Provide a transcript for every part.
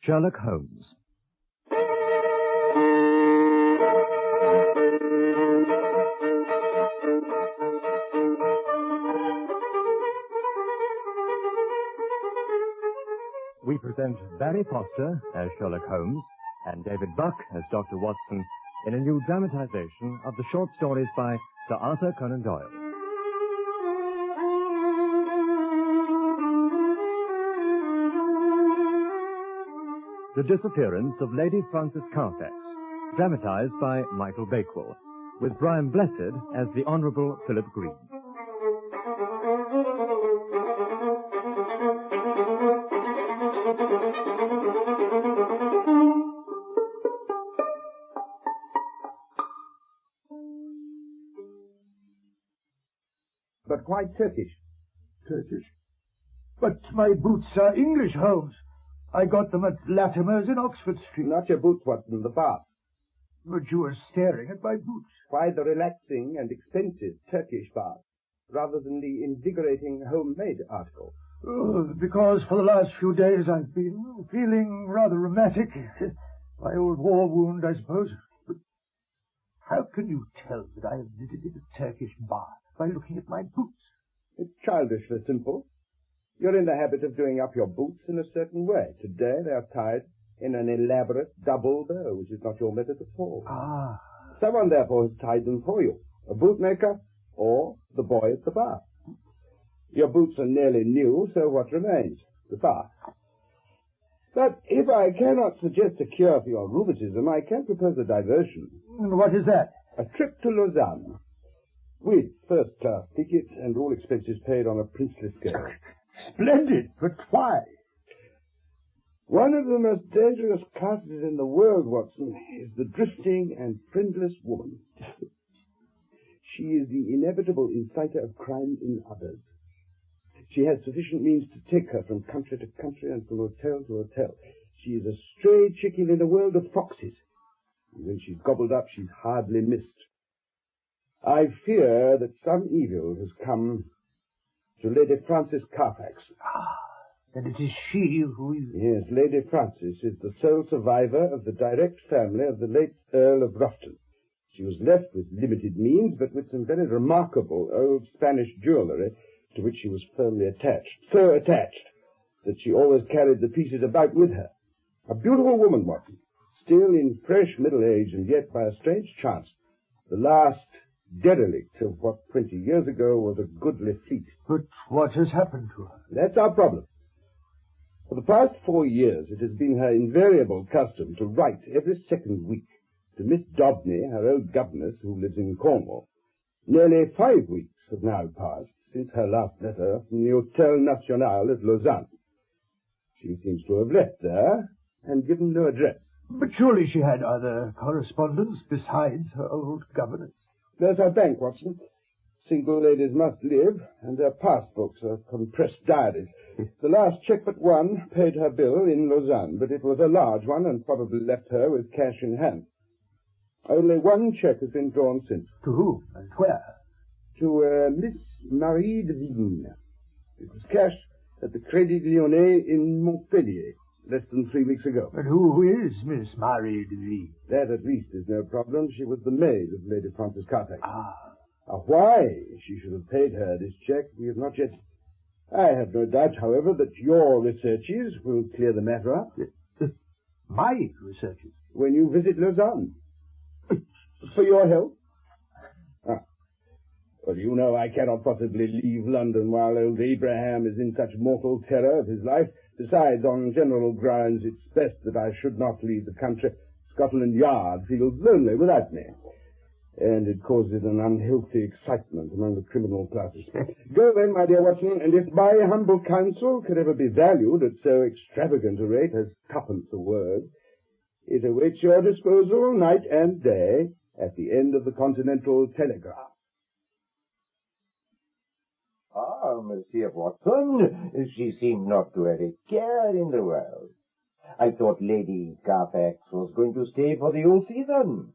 Sherlock Holmes. We present Barry Foster as Sherlock Holmes and David Buck as Dr. Watson in a new dramatization of the short stories by Sir Arthur Conan Doyle. The Disappearance of Lady Frances Carfax, dramatized by Michael Bakewell, with Brian Blessed as the Honourable Philip Green. But quite Turkish. Turkish? But my boots are English, Holmes. I got them at Latimer's in Oxford Street. Not your boots, Watson, the bath. But you were staring at my boots. Why the relaxing and expensive Turkish bath, rather than the invigorating homemade article? Oh, because for the last few days I've been feeling rather rheumatic. My old war wound, I suppose. But how can you tell that I have visited a Turkish bath by looking at my boots? It's childishly simple. You're in the habit of doing up your boots in a certain way. Today they are tied in an elaborate double bow, which is not your method at all. Ah. Someone, therefore, has tied them for you. A bootmaker or the boy at the bath. Your boots are nearly new, so what remains? The bath. But if I cannot suggest a cure for your rheumatism, I can propose a diversion. What is that? A trip to Lausanne, with first-class tickets and all expenses paid on a princely scale. Splendid, but why? One of the most dangerous classes in the world, Watson, is the drifting and friendless woman. She is the inevitable inciter of crime in others. She has sufficient means to take her from country to country and from hotel to hotel. She is a stray chicken in a world of foxes. And when she's gobbled up, she's hardly missed. I fear that some evil has come to Lady Frances Carfax. Ah, then it is she who is... Yes, Lady Frances is the sole survivor of the direct family of the late Earl of Ruffton. She was left with limited means, but with some very remarkable old Spanish jewellery to which she was firmly attached. So attached that she always carried the pieces about with her. A beautiful woman, Watson, still in fresh middle age, and yet, by a strange chance, the last derelict of what 20 years ago was a goodly fleet. But what has happened to her? That's our problem. For the past 4 years, it has been her invariable custom to write every second week to Miss Dobney, her old governess, who lives in Cornwall. Nearly 5 weeks have now passed since her last letter from the Hotel National at Lausanne. She seems to have left there and given no address. But surely she had other correspondence besides her old governess. There's her bank, Watson. Single ladies must live, and their passbooks are compressed diaries. The last cheque but one paid her bill in Lausanne, but it was a large one and probably left her with cash in hand. Only one cheque has been drawn since. To whom and where? To Miss Marie de Vigne. It was cash at the Crédit Lyonnais in Montpellier, less than 3 weeks ago. And who is Miss Marie de Vigne? That, at least, is no problem. She was the maid of Lady Frances Carfax. Ah. Why she should have paid her this cheque, we have not yet... I have no doubt, however, that your researches will clear the matter up. My researches? When you visit Lausanne. For your health. Well, you know I cannot possibly leave London while old Abraham is in such mortal terror of his life. Besides, on general grounds, it's best that I should not leave the country. Scotland Yard feels lonely without me. And it causes an unhealthy excitement among the criminal classes. Go then, my dear Watson, and if my humble counsel could ever be valued at so extravagant a rate as twopence a word, it awaits your disposal night and day at the end of the Continental Telegraph. Ah, Monsieur Watson, she seemed not to have a care in the world. I thought Lady Carfax was going to stay for the whole season.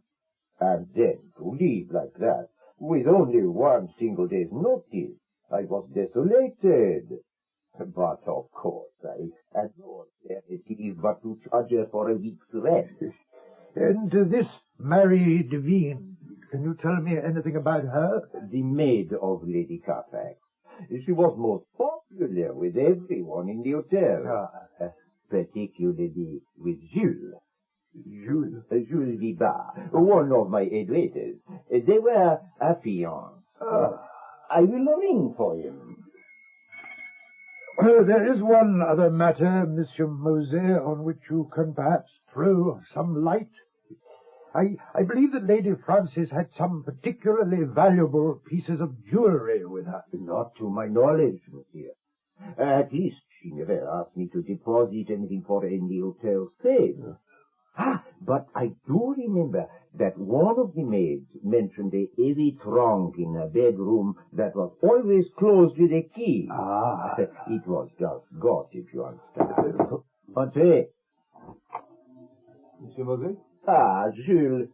And then to leave like that, with only one single day's notice, I was desolated. But of course, I had no alternative but to charge her for a week's rent. And this Mary Devine, can you tell me anything about her? The maid of Lady Carfax. She was most popular with everyone in the hotel, particularly with Jules. Jules Vibar, one of my head waiters. They were affianced. I will ring for him. There is one other matter, Monsieur Mosey, on which you can perhaps throw some light. I believe that Lady Frances had some particularly valuable pieces of jewellery with her. Not to my knowledge, monsieur. At least she never asked me to deposit anything for her in the hotel safe. But I do remember that one of the maids mentioned a heavy trunk in a bedroom that was always closed with a key. It was just gossip, you understand. Entrez. Monsieur Mosey? Jules,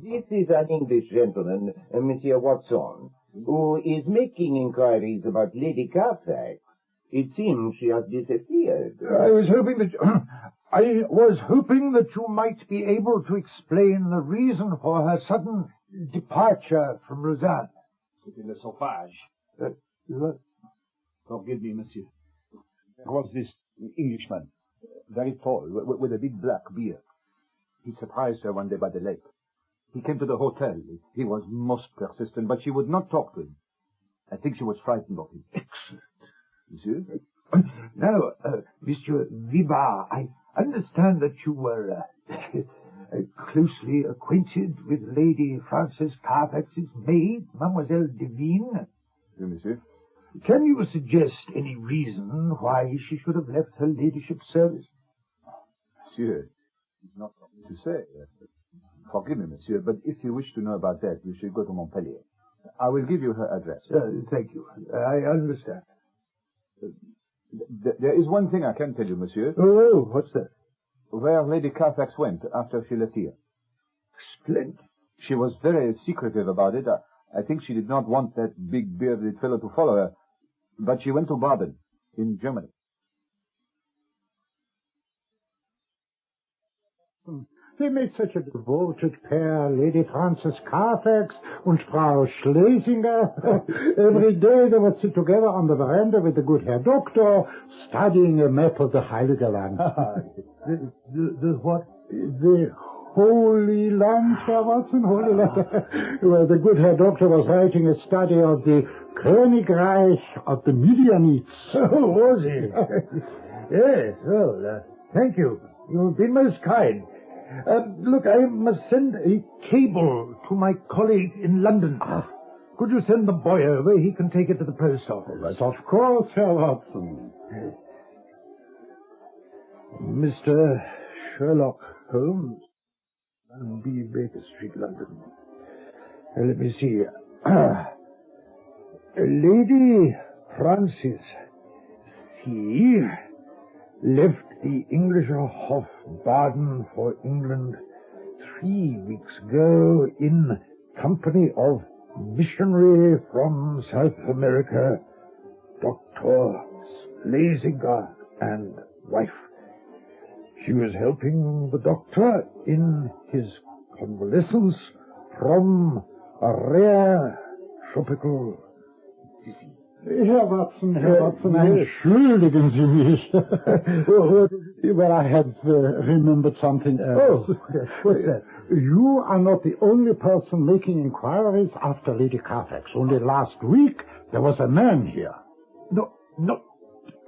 this is an English gentleman, Monsieur Watson, who is making inquiries about Lady Carfax. It seems she has disappeared. I was hoping that you might be able to explain the reason for her sudden departure from Lausanne. C'était le sauvage. Forgive me, monsieur. There was this Englishman, very tall, with a big black beard. He surprised her one day by the lake. He came to the hotel. He was most persistent, but she would not talk to him. I think she was frightened of him. Excellent. Monsieur? Now, Monsieur Vibar, I understand that you were closely acquainted with Lady Frances Carfax's maid, Mademoiselle Devine. Oui, monsieur. Can you suggest any reason why she should have left her ladyship's service? Monsieur, it's not for me to say. Forgive me, monsieur, but if you wish to know about that, you should go to Montpellier. I will give you her address. Thank you. I understand. There is one thing I can tell you, monsieur. Oh, what's that? Where Lady Carfax went after she left here. Splendid. She was very secretive about it. I think she did not want that big bearded fellow to follow her. But she went to Baden, in Germany. They made such a devoted pair, Lady Frances Carfax and Frau Schlesinger. Every day they would sit together on the veranda with the good Herr Doctor, studying a map of the Heilige Land. The what? The Holy Land, Herr Watson, Holy Land. Well, the good Herr Doctor was writing a study of the Königreich of the Midianites. Oh, was he? Yes, well, thank you. You've been most kind. Look, I must send a cable to my colleague in London. Could you send the boy over? He can take it to the post office. But of course, Herr Watson. Mr. Sherlock Holmes, B. Baker Street, London. Let me see. Lady Frances C. left the English Hof Baden for England 3 weeks ago in company of missionary from South America, Dr. Schlesinger, and wife. She was helping the doctor in his convalescence from a rare tropical disease. Herr Watson, entschuldigen Sie mich. Well, I have remembered something else. Oh, what's that? You are not the only person making inquiries after Lady Carfax. Only last week there was a man here. No,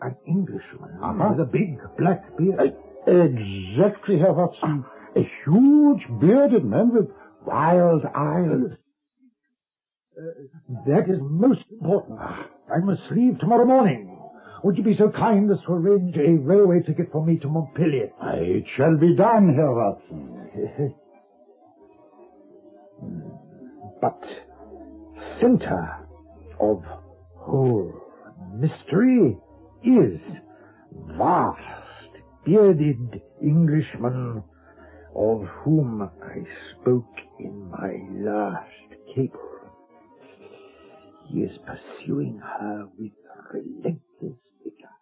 an Englishman with a big black beard. Exactly, Herr Watson. A huge bearded man with wild eyes. That is most important. I must leave tomorrow morning. Would you be so kind as to arrange a railway ticket for me to Montpellier? It shall be done, Herr Watson. But center of whole mystery is vast bearded Englishman of whom I spoke in my last cable. He is pursuing her with relentless vigor.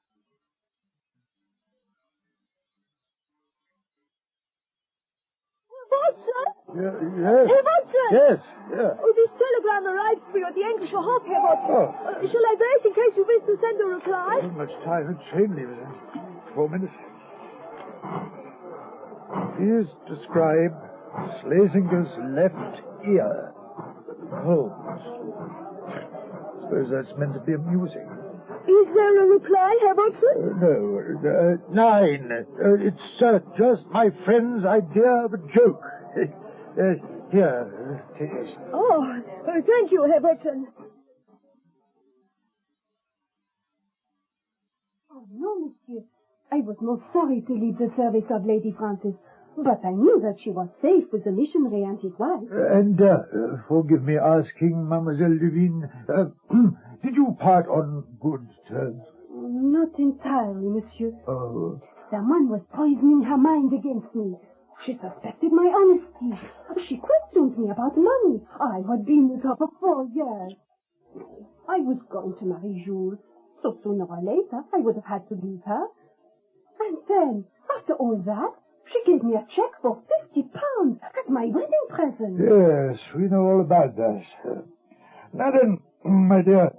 Yes. Herr Watson! Yes, yeah. Oh, this telegram arrived for you at the Englischer Hof, Herr Watson. Oh. Shall I wait in case you wish to send a reply? How much time had train leave? 4 minutes. Please describe Schlesingers' left ear. Holmes. Suppose that's meant to be amusing. Is there a reply, Herr Watson? No, 9. It's just my friend's idea of a joke. Here, take this. Oh, thank you, Herr Watson. Oh, no, monsieur. I was most sorry to leave the service of Lady Frances, but I knew that she was safe with the missionary and his wife. And forgive me asking, Mademoiselle Devine, did you part on good terms? Not entirely, monsieur. Oh. Someone was poisoning her mind against me. She suspected my honesty. She questioned me about money. I had been with her for 4 years. I was going to marry Jules, so sooner or later I would have had to leave her. And then, after all that, she gave me a check for £50 as my wedding present. Yes, we know all about that. Now then, my dear,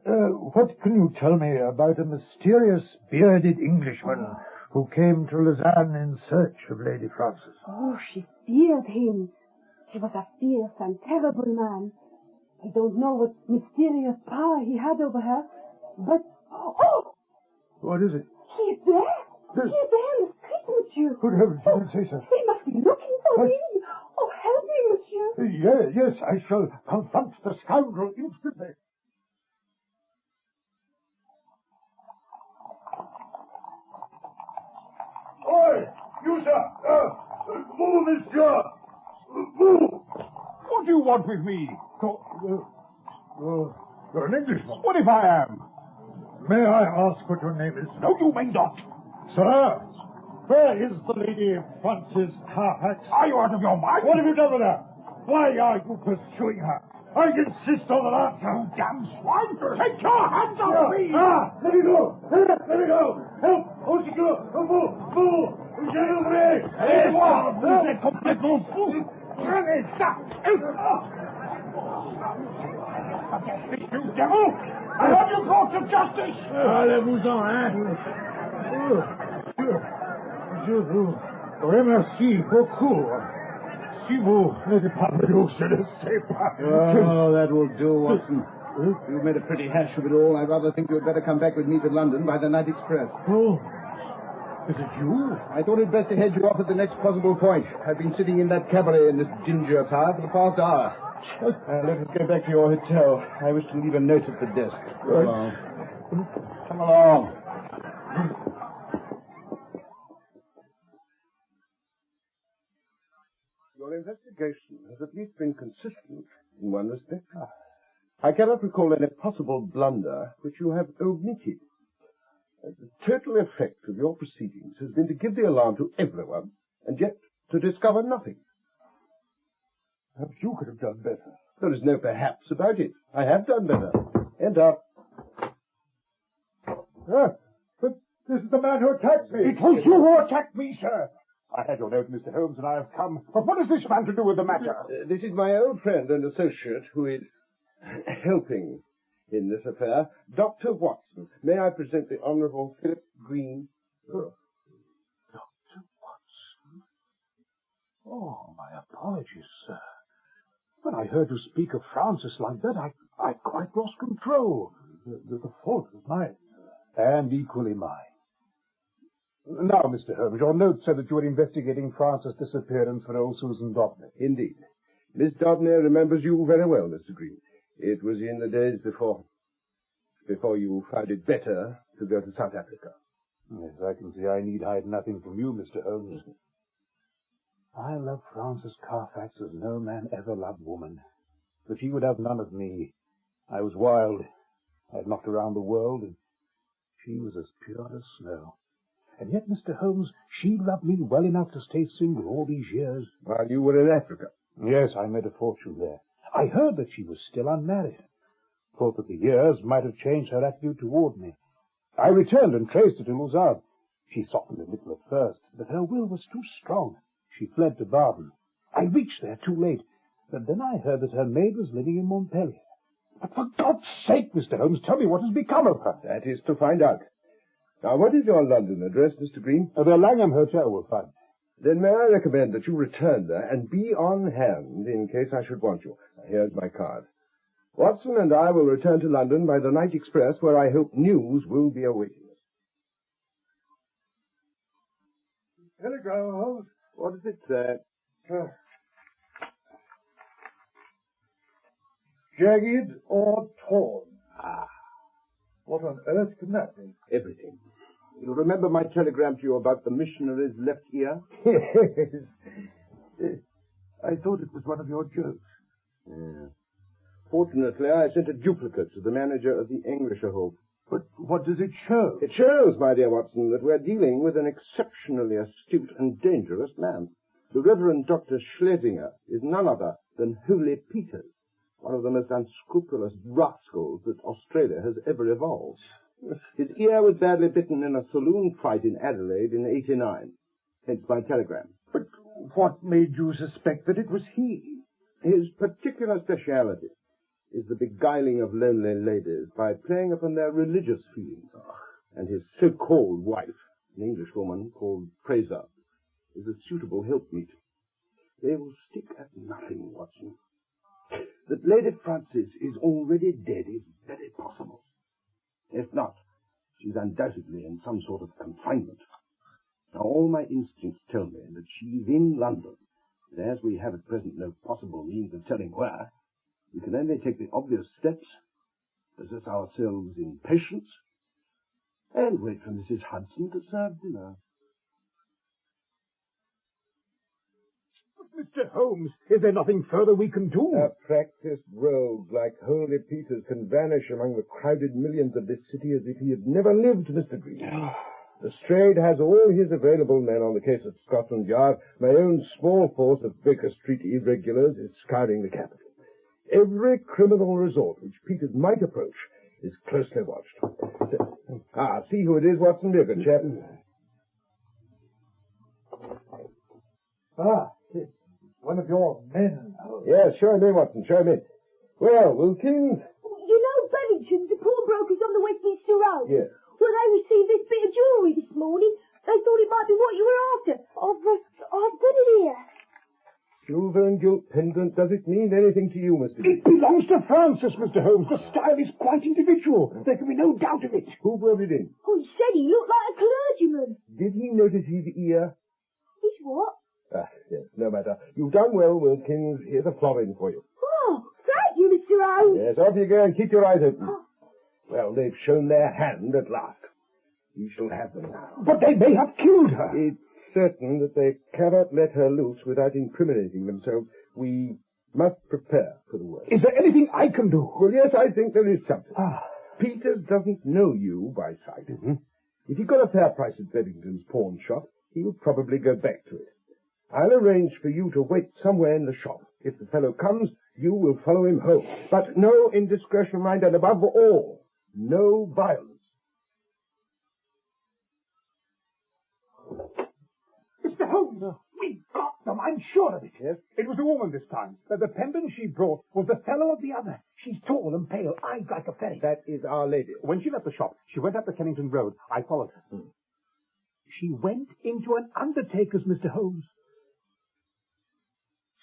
what can you tell me about a mysterious bearded Englishman who came to Lausanne in search of Lady Frances? Oh, she feared him. He was a fierce and terrible man. I don't know what mysterious power he had over her, but... Oh! What is it? He's there! He's there in the street, monsieur! Good heavens, you don't say so. He must be looking for me! Oh, help me, monsieur! Yes, I shall confront the scoundrel instantly. Oi! You, sir! Move, monsieur! Move! What do you want with me? You're an Englishman. What if I am? May I ask what your name is? No, you may not. Sir, where is the Lady Frances Carfax? Are you out of your mind? What have you done with her? Why are you pursuing her? I insist on an answer. You damn swine! Take your hands off me! Let me go! Let me go! Help! Au secours! Vous! J'ai oublié! Et moi, vous êtes complètement fou! Prenez ça! You devil! I have you brought to justice! Allez-vous-en, hein? Je vous remercie beaucoup. Si vous n'êtes pas venu, je ne sais pas. Oh, that will do, Watson. You've made a pretty hash of it all. I rather think you had better come back with me to London by the night express. Oh, is it you? I thought it best to head you off at the next possible point. I've been sitting in that cabaret in this ginger tower for the past hour. Let us go back to your hotel. I wish to leave a note at the desk. Right. Come along. Your investigation has at least been consistent in one respect. I cannot recall any possible blunder which you have omitted. The total effect of your proceedings has been to give the alarm to everyone, and yet to discover nothing. Perhaps you could have done better. There is no perhaps about it. I have done better. Enter. But this is the man who attacked me. It was you who attacked me, sir. I had your note, Mr. Holmes, and I have come. But what has this man to do with the matter? This is my old friend and associate who is helping in this affair, Dr. Watson. May I present the Honourable Philip Green? Dr. Watson? Oh, my apologies, sir. When I heard you speak of Frances like that, I quite lost control. The fault was mine. And equally mine. Now, Mr. Holmes, your note said that you were investigating Frances' disappearance for old Susan Dobney. Indeed. Miss Dobney remembers you very well, Mr. Green. It was in the days before you found it better to go to South Africa. Yes, I can see I need hide nothing from you, Mr. Holmes. I love Frances Carfax as no man ever loved woman. But she would have none of me. I was wild. I had knocked around the world, and she was as pure as snow. And yet, Mr. Holmes, she loved me well enough to stay single all these years. While you were in Africa? Yes, I made a fortune there. I heard that she was still unmarried. Thought that the years might have changed her attitude toward me. I returned and traced her to Lausanne. She softened a little at first, but her will was too strong. She fled to Baden. I reached there too late. But then I heard that her maid was living in Montpellier. But for God's sake, Mr. Holmes, tell me what has become of her. That is to find out. Now, what is your London address, Mr. Green? The Langham Hotel will find me. Then may I recommend that you return there and be on hand in case I should want you. Here's my card. Watson and I will return to London by the night express, where I hope news will be awaiting us. Telegram, Holmes. What does it say? Jagged or torn? What on earth can that mean? Everything. You remember my telegram to you about the missionary's left ear? Yes. I thought it was one of your jokes. Yeah. Fortunately, I sent a duplicate to the manager of the Englischer Hof. But what does it show? It shows, my dear Watson, that we're dealing with an exceptionally astute and dangerous man. The Reverend Dr. Schlesinger is none other than Holy Peters, one of the most unscrupulous rascals that Australia has ever evolved. His ear was badly bitten in a saloon fight in Adelaide in '89. Hence my telegram. But what made you suspect that it was he? His particular speciality is the beguiling of lonely ladies by playing upon their religious feelings. And his so-called wife, an Englishwoman called Fraser, is a suitable helpmeet. They will stick at nothing, Watson. That Lady Frances is already dead is very possible. If not, she's undoubtedly in some sort of confinement. Now, all my instincts tell me that she's in London, and as we have at present no possible means of telling where, we can only take the obvious steps, possess ourselves in patience, and wait for Mrs. Hudson to serve dinner. Mr. Holmes, is there nothing further we can do? A practiced rogue like Holy Peters can vanish among the crowded millions of this city as if he had never lived, Mr. Green. Lestrade has all his available men on the case at Scotland Yard. My own small force of Baker Street irregulars is scouring the capital. Every criminal resort which Peters might approach is closely watched. See who it is, Watson. Be a good chap. One of your men. Yes, show him in, Watson. Show him in. Well, Wilkins? You know Bennington's, the pawnbrokers on the Westminster Road? Yes. Well, they received this bit of jewellery this morning. They thought it might be what you were after. I've got it here. Silver and gilt pendant. Does it mean anything to you, Mr. It belongs to Francis, Mr. Holmes. The style is quite individual. There can be no doubt of it. Who brought it in? Oh, he said he looked like a clergyman. Did he notice his ear? His what? Yes, no matter. You've done well, Wilkins. Here's a florin for you. Oh, thank you, Mr. Holmes. Yes, off you go and keep your eyes open. Well, they've shown their hand at last. We shall have them now. But they may have killed her. It's certain that they cannot let her loose without incriminating themselves. We must prepare for the worst. Is there anything I can do? Well, yes, I think there is something. Peters doesn't know you by sight. Mm-hmm. If he got a fair price at Beddington's pawn shop, he'll probably go back to it. I'll arrange for you to wait somewhere in the shop. If the fellow comes, you will follow him home. But no indiscretion, mind, and above all, no violence. Mr. Holmes, we got them, I'm sure of it. Yes? It was a woman this time. The pendant she brought was the fellow of the other. She's tall and pale, eyes like a fairy. That is Our Lady. When she left the shop, she went up the Kennington Road. I followed her. She went into an undertaker's, Mr. Holmes.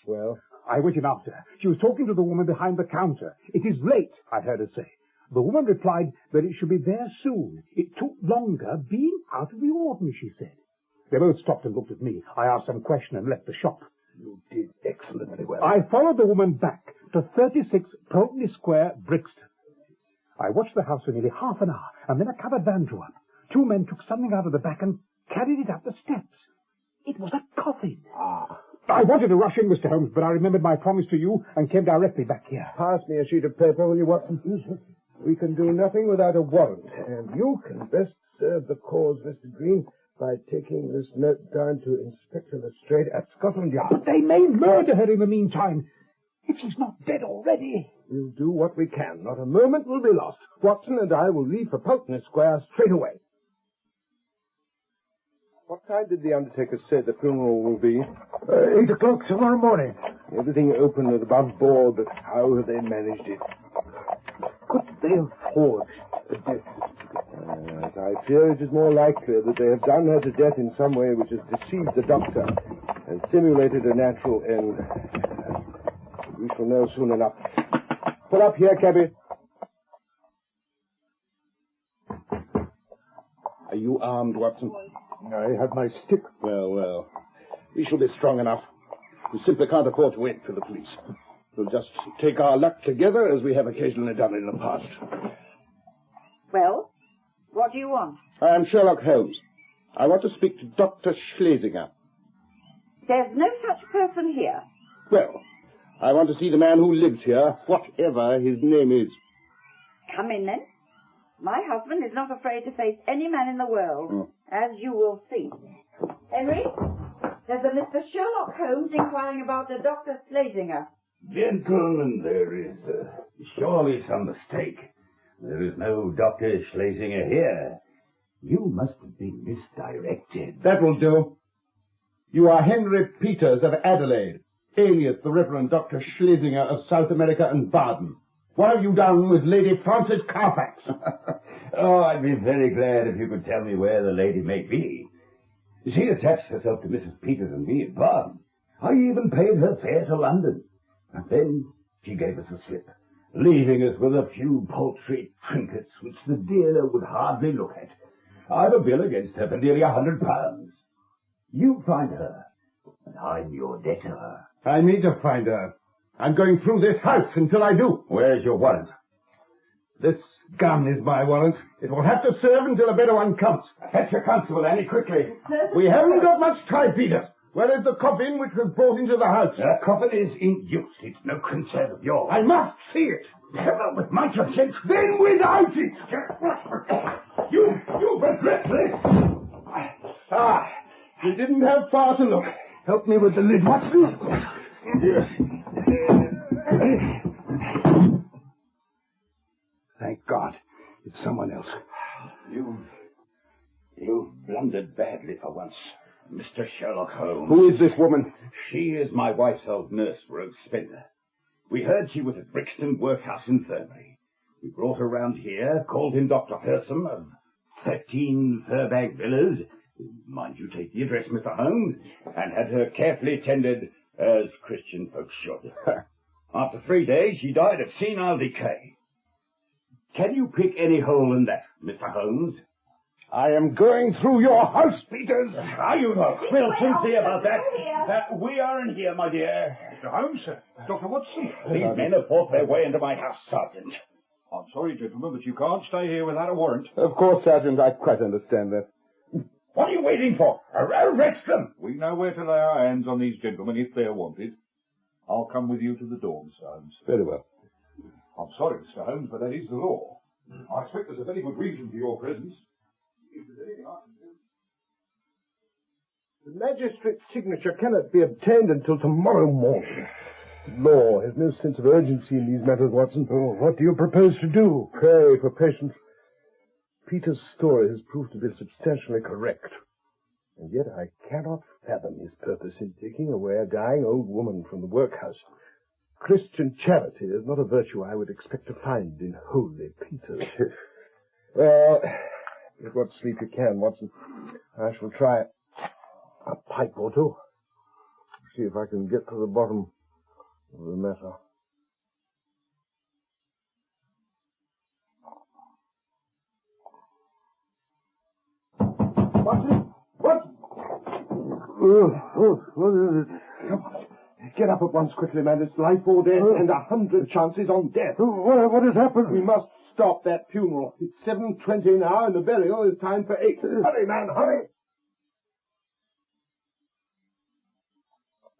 Well? I went in after her. She was talking to the woman behind the counter. It is late, I heard her say. The woman replied that it should be there soon. It took longer being out of the ordinary, she said. They both stopped and looked at me. I asked some question and left the shop. You did excellently well. I followed the woman back to 36 Pulteney Square, Brixton. I watched the house for nearly half an hour, and then a covered van drew up. Two men took something out of the back and carried it up the steps. It was a coffin. I wanted to rush in, Mr. Holmes, but I remembered my promise to you and came directly back here. Pass me a sheet of paper, will you, Watson? We can do nothing without a warrant, and you can best serve the cause, Mr. Green, by taking this note down to Inspector Lestrade at Scotland Yard. But they may murder her in the meantime, if she's not dead already. We'll do what we can. Not a moment will be lost. Watson and I will leave for Pulteney Square straight away. What time did the undertaker say the funeral will be? 8 o'clock tomorrow morning. Everything open and above board, but how have they managed it? Could they have forged a death certificate? I fear it is more likely that they have done her to death in some way which has deceived the doctor and simulated a natural end. We shall know soon enough. Pull up here, cabby. Are you armed, Watson? I have my stick. Well. We shall be strong enough. We simply can't afford to wait for the police. We'll just take our luck together as we have occasionally done in the past. Well, what do you want? I am Sherlock Holmes. I want to speak to Dr. Schlesinger. There's no such person here. Well, I want to see the man who lives here, whatever his name is. Come in, then. My husband is not afraid to face any man in the world, as you will see. Henry, there's a Mr. Sherlock Holmes inquiring about a Dr. Schlesinger. Gentlemen, there is surely some mistake. There is no Dr. Schlesinger here. You must have been misdirected. That will do. You are Henry Peters of Adelaide, alias the Reverend Dr. Schlesinger of South America and Baden. What have you done with Lady Frances Carfax? Oh, I'd be very glad if you could tell me where the lady may be. She attached herself to Mrs. Peters and me at Baden. I even paid her fare to London. And then she gave us a slip, leaving us with a few paltry trinkets which the dealer would hardly look at. I've a bill against her for nearly £100. You find her, and I'm your debtor. I need to find her. I'm going through this house until I do. Where's your warrant? This gun is my warrant. It will have to serve until a better one comes. Fetch your constable, Annie, quickly. We haven't got much time, Peter. Where is the coffin which was brought into the house? The coffin is in use. It's no concern of yours. I must see it. Never with my consent, then without it. You regret this. You didn't have far to look. Help me with the lid. What's this? Yes. Thank God. It's someone else. You've blundered badly for once, Mr. Sherlock Holmes. Who is this woman? She is my wife's old nurse, Rose Spender. We heard she was at Brixton Workhouse Infirmary. We brought her round here, called in Dr. Hersom of 13 Furbank Villas, mind you take the address, Mr. Holmes, and had her carefully tended as Christian folks should. After 3 days, she died of senile decay. Can you pick any hole in that, Mr. Holmes? I am going through your house, Peters. Are you not? We'll soon see about that. We are in here, my dear. Mr. Holmes, Dr. Watson. These men have fought their way into my house, Sergeant. I'm sorry, gentlemen, but you can't stay here without a warrant. Of course, Sergeant, I quite understand that. What are you waiting for? Arrest them! We know where to lay our hands on these gentlemen if they're wanted. I'll come with you to the door, Mr. Holmes. Very well. I'm sorry, Mr. Holmes, but that is the law. I expect there's a very good reason for your presence. If there's anything I can do. The magistrate's signature cannot be obtained until tomorrow morning. Law has no sense of urgency in these matters, Watson. Oh, what do you propose to do? Pray for patience. Peter's story has proved to be substantially correct. And yet I cannot fathom his purpose in taking away a dying old woman from the workhouse. Christian charity is not a virtue I would expect to find in holy Peters. Well, get what sleep you can, Watson. I shall try a pipe or two. See if I can get to the bottom of the matter. What? What is it? Come on. Get up at once quickly, man. It's life or death, and 100 chances on death. What has happened? We must stop that funeral. It's 7:20 now, and the burial is timed for 8. Hurry, man, hurry!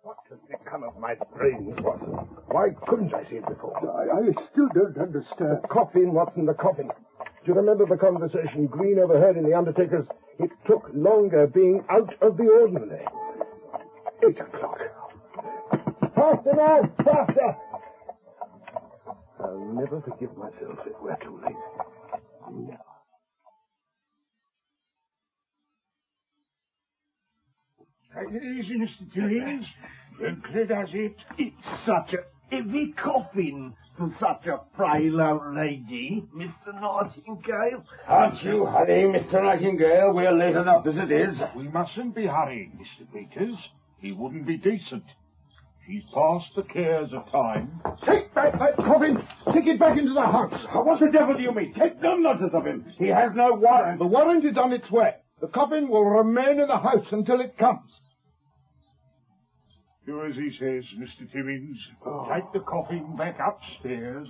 What has become of my brains, Watson? Why couldn't I see it before? I still don't understand. The coffin, Watson, the coffin. Do you remember the conversation Green overheard in the undertaker's? It took longer being out of the ordinary. 8 o'clock. Faster now! Faster! I'll never forgive myself if we're too late. Never. It is, Mr. Davies. Simply does it. It's such a heavy coffin for such a frail old lady, Mr. Nightingale. Aren't you hurrying, Mr. Nightingale? We're late enough as it is. We mustn't be hurrying, Mr. Peters. He wouldn't be decent. She's past the cares of time. Take back that coffin! Take it back into the house! What the devil do you mean? Take no notice of him. He has no warrant. The warrant is on its way. The coffin will remain in the house until it comes. Do as he says, Mr. Timmins. Take the coffin back upstairs.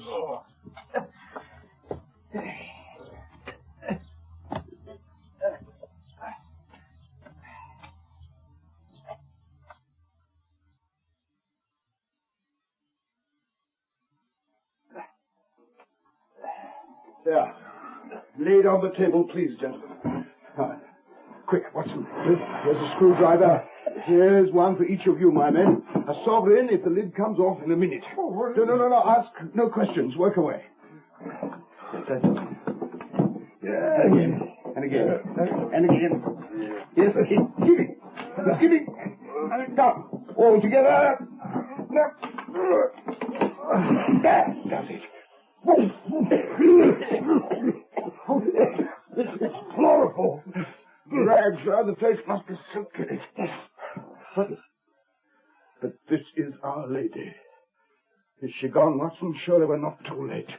There. Laid on the table, please, gentlemen. Quick, Watson. Here's a screwdriver. Here's one for each of you, my men. A sovereign if the lid comes off in a minute. No. Ask no questions. Work away. Yeah, again. And again. And again. Yes, give it. Give it. Down. All together. There. Does it. It's horrible. Rags, the place must be soaked in it. But this is Our Lady. Is she gone, Watson? Surely we're not too late.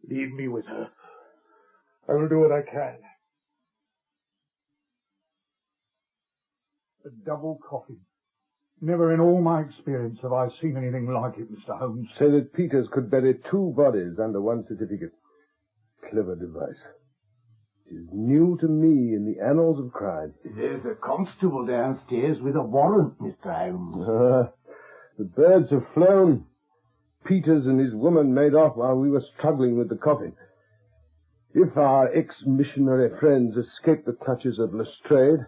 Leave me with her. I will do what I can. A double coffin. Never in all my experience have I seen anything like it, Mr. Holmes. Say that Peters could bury two bodies under one certificate. Clever device. It is new to me in the annals of crime. There's a constable downstairs with a warrant, Mr. Holmes. The birds have flown. Peters and his woman made off while we were struggling with the coffin. If our ex-missionary friends escape the clutches of Lestrade,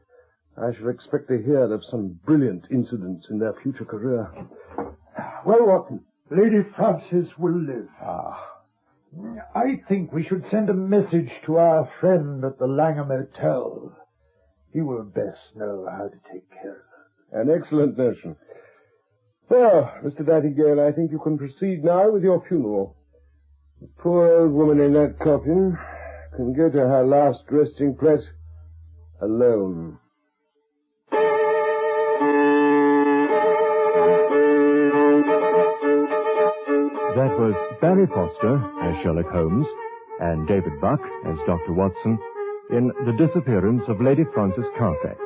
I shall expect to hear of some brilliant incidents in their future career. Well, Watson, Lady Frances will live. I think we should send a message to our friend at the Langham Hotel. He will best know how to take care of her. An excellent notion. Well, Mr. Nightingale, I think you can proceed now with your funeral. The poor old woman in that coffin can go to her last resting place alone. That was Barry Foster as Sherlock Holmes and David Buck as Dr. Watson in The Disappearance of Lady Frances Carfax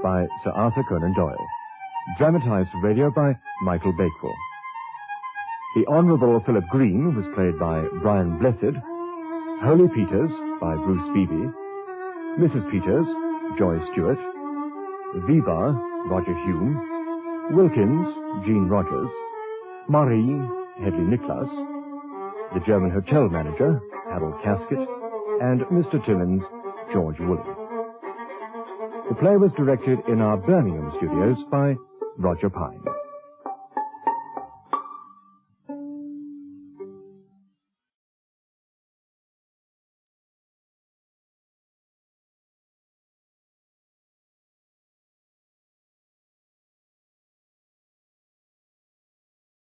by Sir Arthur Conan Doyle, dramatized for radio by Michael Bakewell. The Honourable Philip Green was played by Brian Blessed, Holy Peters by Bruce Beebe, Mrs. Peters, Joy Stewart, Viva, Roger Hume, Wilkins, Jean Rogers, Marie, Hedley Nicholas, the German hotel manager, Harold Casket, and Mr. Timmins, George Woolley. The play was directed in our Birmingham studios by Roger Pine.